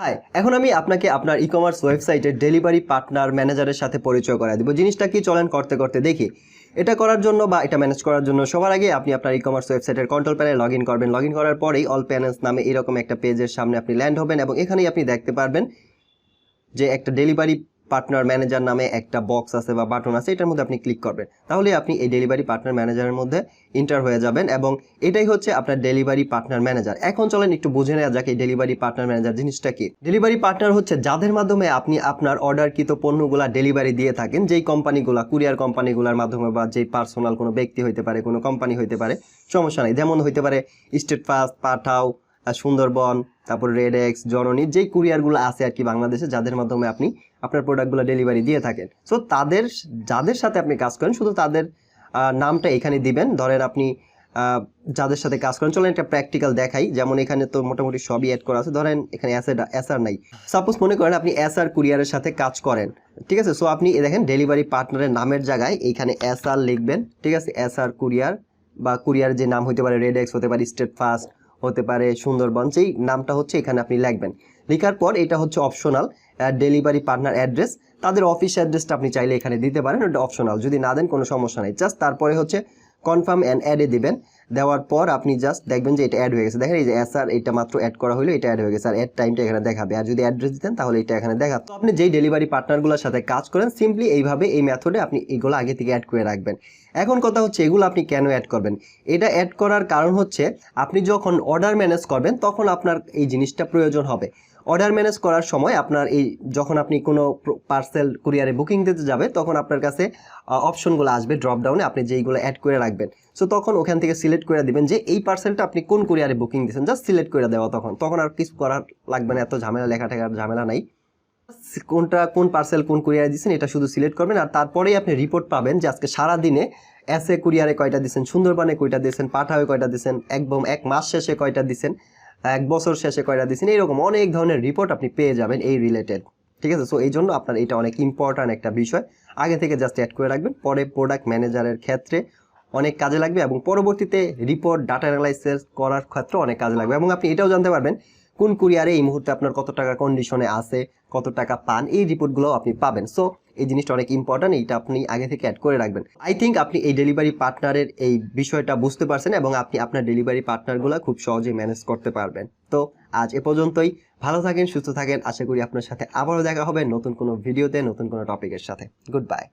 High, এখন আমি আপনাকে আপনার ই-কমার্স ওয়েবসাইটের ডেলিভারি পার্টনার ম্যানেজারের সাথে পরিচয় করায় দিব। জিনিসটা কি চলেন করতে করতে দেখি। এটা করার জন্য বা এটা ম্যানেজ করার জন্য সবার আগে আপনি আপনার ই-কমার্স ওয়েবসাইটের কন্ট্রোল প্যানেলে লগইন করবেন। লগইন করার পরেই অল প্যানেলস নামে এরকম একটা পেজের সামনে আপনি ল্যান্ড হবেন এবং এখানেই আপনি দেখতে পারবেন যে একটা ডেলিভারি পার্টনার ম্যানেজার নামে একটা বক্স আছে বা বাটন আছে, এটার মধ্যে আপনি ক্লিক করবেন। তাহলে আপনি এই ডেলিভারি পার্টনার ম্যানেজারের মধ্যে এন্টার হয়ে যাবেন এবং এটাই হচ্ছে আপনার ডেলিভারি পার্টনার ম্যানেজার। এখন চলেন একটু বুঝে নেওয়া যাক এই ডেলিভারি পার্টনার ম্যানেজার জিনিসটা কি। ডেলিভারি পার্টনার হচ্ছে যাদের মাধ্যমে আপনি আপনার অর্ডারকৃত পণ্যগুলা ডেলিভারি দিয়ে থাকেন, যেই কোম্পানিগুলা কুরিয়ার কোম্পানিগুলোর মাধ্যমে বা যেই পার্সোনাল কোনো ব্যক্তি হইতে পারে, কোনো কোম্পানি হইতে পারে, সমস্যা নেই। যেমন হইতে পারে স্টেট ফাস্ট, পাঠাও, সুন্দরবন, তারপর রেডেক্স, জননী, যেই কুরিয়ারগুলো আছে আর কি বাংলাদেশে, যাদের মাধ্যমে আপনি আপনার প্রোডাক্টগুলো ডেলিভারি দিয়ে থাকেন। সো যাদের সাথে আপনি কাজ করেন শুধু তাদের নামটা এখানে দিবেন। ধরেন আপনি যাদের সাথে কাজ করেন, চলেন একটা প্র্যাকটিক্যাল দেখাই। যেমন এখানে তো মোটামুটি সবই অ্যাড করা আছে। ধরেন এখানে এসআর নাই। সাপোজ মনে করেন আপনি এসআর কুরিয়ারের সাথে কাজ করেন, ঠিক আছে। সো আপনি দেখেন ডেলিভারি পার্টনারের নামের জায়গায় এইখানে এসআর লিখবেন, ঠিক আছে। এসআর কুরিয়ার বা কুরিয়ার যে নাম হতে পারে রেডেক্স, হতে পারে স্টেট ফাস্ট, হতে পারে সুন্দরবন, যেই নামটা হচ্ছে এখানে আপনি লিখবেন। লেখার পর এটা হচ্ছে অপশনাল ডেলিভারি পার্টনার অ্যাড্রেস, তাদের অফিস অ্যাড্রেসটা আপনি চাইলে এখানে দিতে পারেন, ওটা অপশনাল। যদি না দেন কোনো সমস্যা নেই। জাস্ট তারপরে হচ্ছে কনফার্ম অ্যান্ড অ্যাডে দিবেন। দেওয়ার পর আপনি জাস্ট দেখবেন যে এটা অ্যাড হয়ে গেছে। দেখেন এই যে এসআর, এটা মাত্র অ্যাড করা হলো, এটা অ্যাড হয়ে গেছে। আর অ্যাড টাইমটা এখানে দেখাবে। আর যদি অ্যাড্রেস দিতেন তাহলে এটা এখানে দেখাতো। তো আপনি যেই ডেলিভারি পার্টনারগুলোর সাথে কাজ করেন সিম্পলি এইভাবে এই মেথডে আপনি এগুলো আগে থেকে অ্যাড করে রাখবেন। এখন কথা হচ্ছে এগুলো আপনি কেন অ্যাড করবেন। এটা অ্যাড করার কারণ হচ্ছে আপনি যখন অর্ডার ম্যানেজ করবেন তখন আপনার এই জিনিসটা প্রয়োজন হবে। অর্ডার ম্যানেজ করার সময় আপনার যখন আপনি কোনো পার্সেল কুরিয়ারে বুকিং দিতে যাবে তখন আপনার কাছে অপশনগুলো আসবে ড্রপ ডাউনে, আপনি যেইগুলো অ্যাড করে রাখবেন। সো তখন ওখান থেকে সিলেক্ট করে দিবেন যে এই পার্সেলটা আপনি কোন কুরিয়ারে বুকিং দিচ্ছেন, জাস্ট সিলেক্ট করে দেওয়া। তখন আর কিছু করার লাগবে না, এত ঝামেলা, লেখাটার ঝামেলা নাই। কোন পার্সেল কোন কুরিয়ারে দিচ্ছেন এটা শুধু সিলেক্ট করবেন। আর তারপরেই আপনি রিপোর্ট পাবেন যে আজকে সারাদিনে এসএ কুরিয়ারে কয়টা দিচ্ছেন, সুন্দরবনে কয়টা দিচ্ছেন, পাঠাওয়ে কয়টা দিচ্ছেন, একদম এক মাস শেষে কয়টা দিচ্ছেন, এক বছর শেষে কয়টা দিচ্ছেন, এইরকম অনেক ধরনের রিপোর্ট আপনি পেয়ে যাবেন এই রিলেটেড, ঠিক আছে। সো এই জন্য আপনার এটা অনেক ইম্পর্ট্যান্ট একটা বিষয়, আগে থেকে জাস্ট অ্যাড করে রাখবেন। পরে প্রোডাক্ট ম্যানেজারের ক্ষেত্রে অনেক কাজে লাগবে এবং পরবর্তীতে রিপোর্ট ডাটা অ্যানালাইসিস করার ক্ষেত্রে অনেক কাজে লাগবে। এবং আপনি এটাও জানতে পারবেন কোন কুরিয়ারে এই মুহূর্তে আপনার কত টাকা কন্ডিশনে আছে, কত টাকা পান, এই রিপোর্টগুলো আপনি পাবেন। সো এই জিনিসটা অনেক ইম্পর্ট্যান্ট, এইটা আপনি আগে থেকে অ্যাড করে রাখবেন। আই থিঙ্ক আপনি এই ডেলিভারি পার্টনারের এই বিষয়টা বুঝতে পারছেন এবং আপনি আপনার ডেলিভারি পার্টনারগুলো খুব সহজেই ম্যানেজ করতে পারবেন। তো আজ এ পর্যন্তই। ভালো থাকেন, সুস্থ থাকেন। আশা করি আপনার সাথে আবারও দেখা হবে নতুন কোনো ভিডিওতে, নতুন কোনো টপিকের সাথে। Good bye.